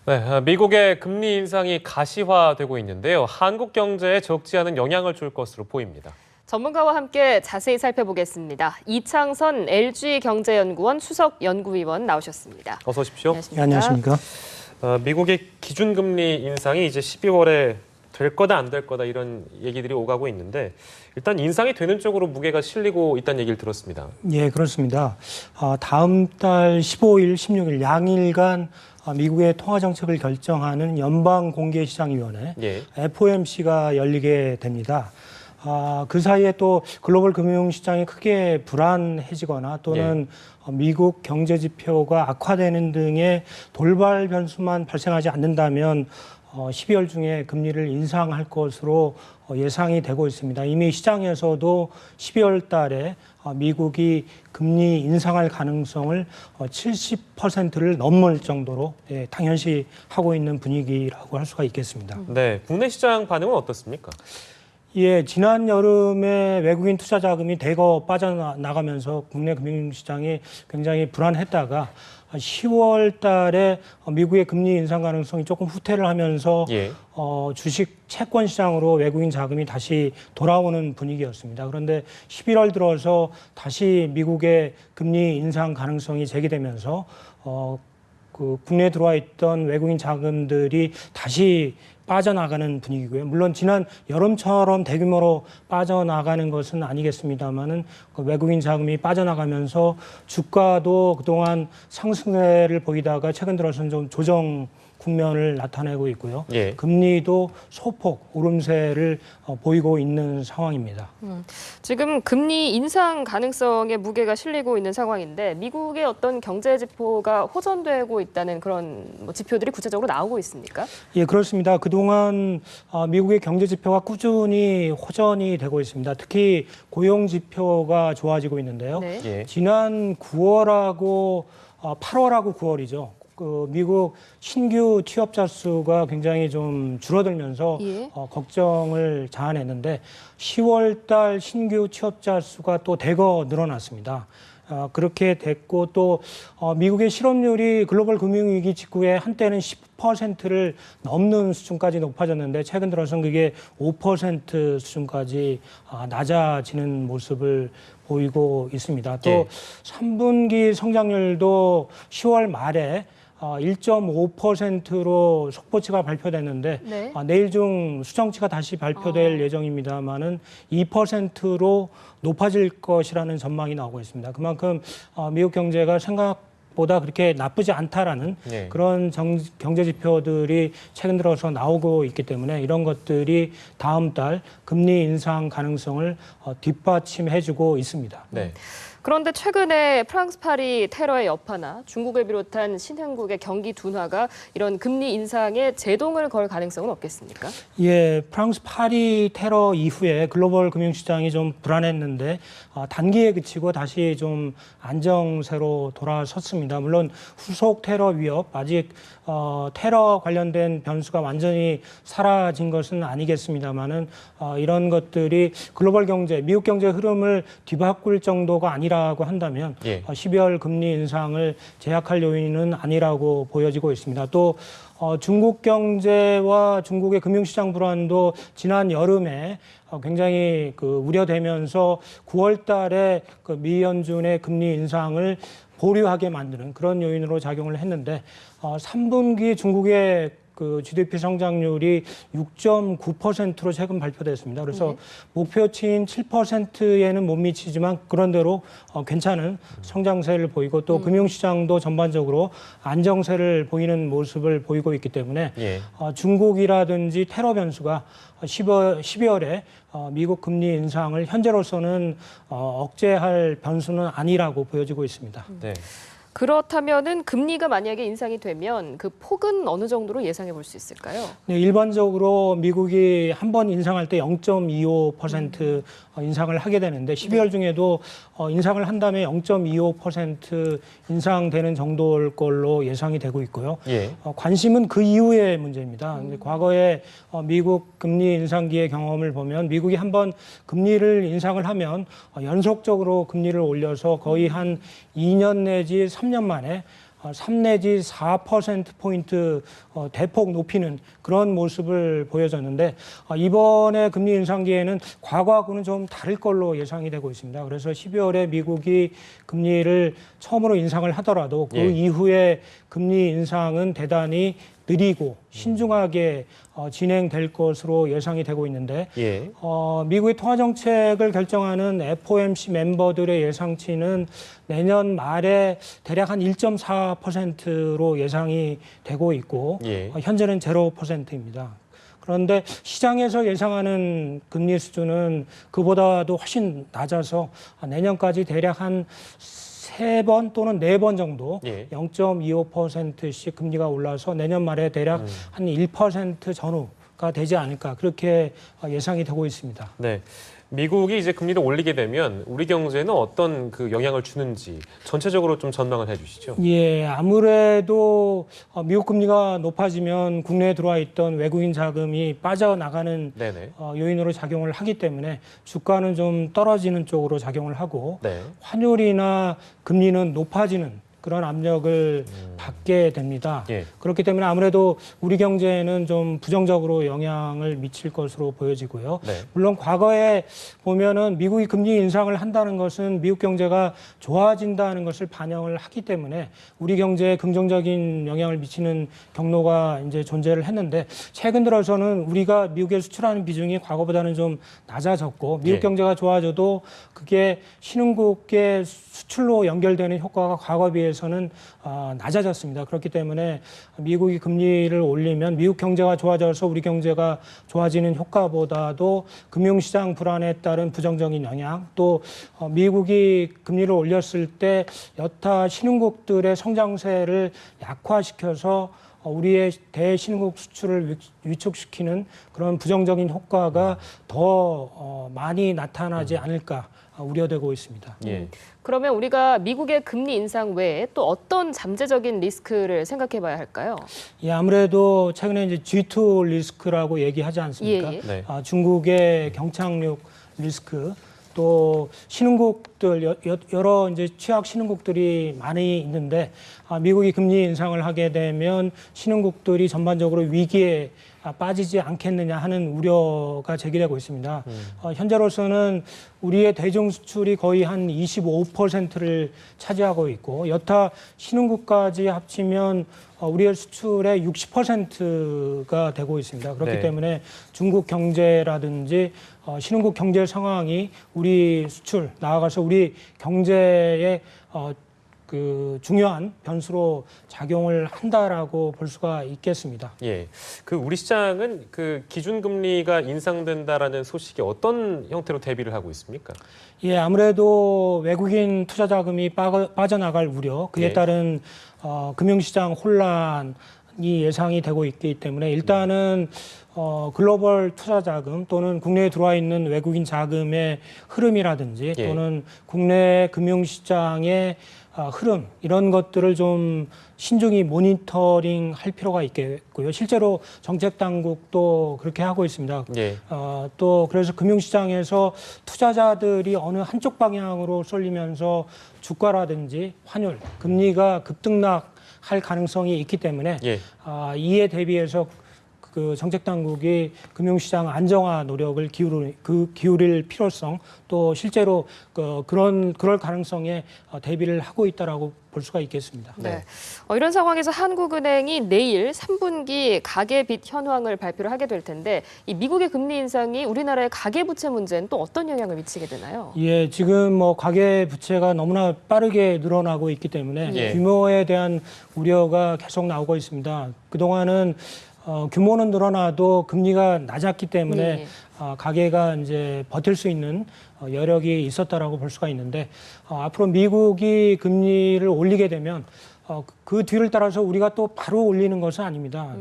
네, 미국의 금리 인상이 가시화되고 있는데요. 한국 경제에 적지 않은 영향을 줄 것으로 보입니다. 전문가와 함께 자세히 살펴보겠습니다. 이창선 LG경제연구원 수석연구위원 나오셨습니다. 어서 오십시오. 안녕하십니까? 안녕하십니까? 미국의 기준금리 인상이 이제 12월에 될 거다 안 될 거다 이런 얘기들이 오가고 있는데 일단 인상이 되는 쪽으로 무게가 실리고 있다는 얘기를 들었습니다. 예, 그렇습니다. 다음 달 15일, 16일 양일간 미국의 통화정책을 결정하는 연방공개시장위원회 예. FOMC가 열리게 됩니다. 그 사이에 또 글로벌 금융시장이 크게 불안해지거나 또는 미국 경제 지표가 악화되는 등의 돌발 변수만 발생하지 않는다면 12월 중에 금리를 인상할 것으로 예상이 되고 있습니다. 이미 시장에서도 12월 달에 미국이 금리 인상할 가능성을 70%를 넘을 정도로 당연시하고 있는 분위기라고 할 수가 있겠습니다. 네, 국내 시장 반응은 어떻습니까? 예, 지난 여름에 외국인 투자 자금이 대거 빠져나가면서 국내 금융시장이 굉장히 불안했다가 10월 달에 미국의 금리 인상 가능성이 조금 후퇴를 하면서 주식 채권 시장으로 외국인 자금이 다시 돌아오는 분위기였습니다. 그런데 11월 들어서 다시 미국의 금리 인상 가능성이 제기되면서 국내에 들어와 있던 외국인 자금들이 다시 빠져나가는 분위기고요. 물론 지난 여름처럼 대규모로 빠져나가는 것은 아니겠습니다만은 외국인 자금이 빠져나가면서 주가도 그동안 상승세를 보이다가 최근 들어서는 좀 조정 국면을 나타내고 있고요. 금리도 소폭 오름세를 보이고 있는 상황입니다. 지금 금리 인상 가능성에 무게가 실리고 있는 상황인데 미국의 어떤 경제 지표가 호전되고 있다는 그런 지표들이 구체적으로 나오고 있습니까? 예, 그렇습니다. 그동안 미국의 경제 지표가 꾸준히 호전이 되고 있습니다. 특히 고용 지표가 좋아지고 있는데요. 지난 9월하고 8월하고 9월이죠. 미국 신규 취업자 수가 굉장히 좀 줄어들면서 걱정을 자아냈는데 10월 달 신규 취업자 수가 또 대거 늘어났습니다. 그렇게 됐고 또 미국의 실업률이 글로벌 금융위기 직후에 한때는 10%를 넘는 수준까지 높아졌는데 최근 들어서는 그게 5% 수준까지 낮아지는 모습을 보이고 있습니다. 또 3분기 성장률도 10월 말에 1.5%로 속보치가 발표됐는데 내일 중 수정치가 다시 발표될 예정입니다만은 2%로 높아질 것이라는 전망이 나오고 있습니다. 그만큼 미국 경제가 생각보다 그렇게 나쁘지 않다라는 그런 경제 지표들이 최근 들어서 나오고 있기 때문에 이런 것들이 다음 달 금리 인상 가능성을 뒷받침해주고 있습니다. 그런데 최근에 프랑스 파리 테러의 여파나 중국을 비롯한 신흥국의 경기 둔화가 이런 금리 인상에 제동을 걸 가능성은 없겠습니까? 예, 프랑스 파리 테러 이후에 글로벌 금융시장이 좀 불안했는데 단기에 그치고 다시 좀 안정세로 돌아섰습니다. 물론 후속 테러 위협, 아직 테러 관련된 변수가 완전히 사라진 것은 아니겠습니다만은 이런 것들이 글로벌 경제, 미국 경제 흐름을 뒤바꿀 정도가 아니라고 한다면 12월 금리 인상을 제약할 요인은 아니라고 보여지고 있습니다. 또 중국 경제와 중국의 금융시장 불안도 지난 여름에 굉장히 우려되면서 9월 달에 미 연준의 금리 인상을 보류하게 만드는 그런 요인으로 작용을 했는데 3분기 중국의 GDP 성장률이 6.9%로 최근 발표됐습니다. 그래서 목표치인 7%에는 못 미치지만 그런대로 괜찮은 성장세를 보이고 또 금융시장도 전반적으로 안정세를 보이는 모습을 보이고 있기 때문에 중국이라든지 테러 변수가 12월에 미국 금리 인상을 현재로서는 억제할 변수는 아니라고 보여지고 있습니다. 그렇다면은 금리가 만약에 인상이 되면 그 폭은 어느 정도로 예상해 볼 수 있을까요? 네, 일반적으로 미국이 한 번 인상할 때 0.25% 인상을 하게 되는데 12월 중에도 인상을 한 다음에 0.25% 인상되는 정도일 걸로 예상이 되고 있고요. 관심은 그 이후의 문제입니다. 과거에 미국 금리 인상기의 경험을 보면 미국이 한 번 금리를 인상을 하면 연속적으로 금리를 올려서 거의 한 2년 내지 3년 만에 3 내지 4%포인트 대폭 높이는 그런 모습을 보여줬는데 이번에 금리 인상기에는 과거하고는 좀 다를 걸로 예상이 되고 있습니다. 그래서 12월에 미국이 금리를 처음으로 인상을 하더라도 그 이후에 금리 인상은 대단히 느리고 신중하게 진행될 것으로 예상이 되고 있는데 미국의 통화 정책을 결정하는 FOMC 멤버들의 예상치는 내년 말에 대략 한 1.4%로 예상이 되고 있고 현재는 0%입니다. 그런데 시장에서 예상하는 금리 수준은 그보다도 훨씬 낮아서 내년까지 대략 한 3번 또는 4번 정도 0.25%씩 금리가 올라서 내년 말에 대략 한 1% 전후가 되지 않을까 그렇게 예상이 되고 있습니다. 네. 미국이 이제 금리를 올리게 되면 우리 경제에는 어떤 그 영향을 주는지 전체적으로 좀 전망을 해주시죠. 예, 아무래도 미국 금리가 높아지면 국내에 들어와 있던 외국인 자금이 빠져나가는 요인으로 작용을 하기 때문에 주가는 좀 떨어지는 쪽으로 작용을 하고 환율이나 금리는 높아지는 그런 압력을 받게 됩니다. 그렇기 때문에 아무래도 우리 경제에는 좀 부정적으로 영향을 미칠 것으로 보여지고요. 물론 과거에 보면은 미국이 금리 인상을 한다는 것은 미국 경제가 좋아진다는 것을 반영을 하기 때문에 우리 경제에 긍정적인 영향을 미치는 경로가 이제 존재를 했는데 최근 들어서는 우리가 미국에 수출하는 비중이 과거보다는 좀 낮아졌고 미국 경제가 좋아져도 그게 신흥국의 수출로 연결되는 효과가 과거에 비해서는 낮아졌습니다. 그렇기 때문에 미국이 금리를 올리면 미국 경제가 좋아져서 우리 경제가 좋아지는 효과보다도 금융시장 불안에 따른 부정적인 영향 또 미국이 금리를 올렸을 때 여타 신흥국들의 성장세를 약화시켜서 우리의 대신흥국 수출을 위축시키는 그런 부정적인 효과가 더 많이 나타나지 않을까 우려되고 있습니다. 그러면 우리가 미국의 금리 인상 외에 또 어떤 잠재적인 리스크를 생각해 봐야 할까요? 예, 아무래도 최근에 이제 G2 리스크라고 얘기하지 않습니까? 중국의 경착륙 리스크 또 신흥국들 여러 이제 취약 신흥국들이 많이 있는데 미국이 금리 인상을 하게 되면 신흥국들이 전반적으로 위기에 빠지지 않겠느냐 하는 우려가 제기되고 있습니다. 현재로서는 우리의 대중 수출이 거의 한 25%를 차지하고 있고 여타 신흥국까지 합치면 우리의 수출의 60%가 되고 있습니다. 그렇기 때문에 중국 경제라든지 신흥국 경제 상황이 우리 수출 나아가서 우리 경제에 그 중요한 변수로 작용을 한다라고 볼 수가 있겠습니다. 그 우리 시장은 그 기준금리가 인상된다라는 소식에 어떤 형태로 대비를 하고 있습니까? 예, 아무래도 외국인 투자 자금이 빠져나갈 우려, 그에 따른 금융시장 혼란이 예상이 되고 있기 때문에 일단은 글로벌 투자 자금 또는 국내에 들어와 있는 외국인 자금의 흐름이라든지 또는 국내 금융시장의 흐름 이런 것들을 좀 신중히 모니터링 할 필요가 있겠고요. 실제로 정책 당국도 그렇게 하고 있습니다. 또 그래서 금융시장에서 투자자들이 어느 한쪽 방향으로 쏠리면서 주가라든지 환율, 금리가 급등락할 가능성이 있기 때문에 이에 대비해서 그 정책 당국이 금융시장 안정화 노력을 기울일 필요성 또 실제로 그럴 가능성에 대비를 하고 있다라고 볼 수가 있겠습니다. 이런 상황에서 한국은행이 내일 3분기 가계빚 현황을 발표를 하게 될 텐데 이 미국의 금리 인상이 우리나라의 가계부채 문제는 또 어떤 영향을 미치게 되나요? 예, 지금 뭐 가계부채가 너무나 빠르게 늘어나고 있기 때문에 규모에 대한 우려가 계속 나오고 있습니다. 그동안은 규모는 늘어나도 금리가 낮았기 때문에 가계가 이제 버틸 수 있는 여력이 있었다라고 볼 수가 있는데 앞으로 미국이 금리를 올리게 되면 그 뒤를 따라서 우리가 또 바로 올리는 것은 아닙니다.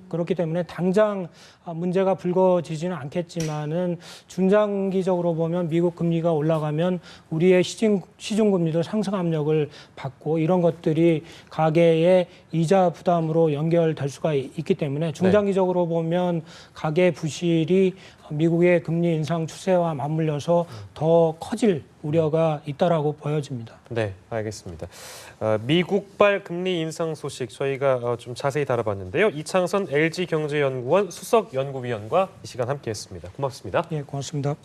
그렇기 때문에 당장 문제가 불거지지는 않겠지만은 중장기적으로 보면 미국 금리가 올라가면 우리의 시중 금리도 상승 압력을 받고 이런 것들이 가계의 이자 부담으로 연결될 수가 있기 때문에 중장기적으로 보면 가계 부실이 미국의 금리 인상 추세와 맞물려서 더 커질 우려가 있다라고 보여집니다. 네, 알겠습니다. 미국발 금리 인상 소식 저희가 좀 자세히 다뤄봤는데요. 이창선 LG경제연구원 수석연구위원과 이 시간 함께했습니다. 고맙습니다. 예, 고맙습니다.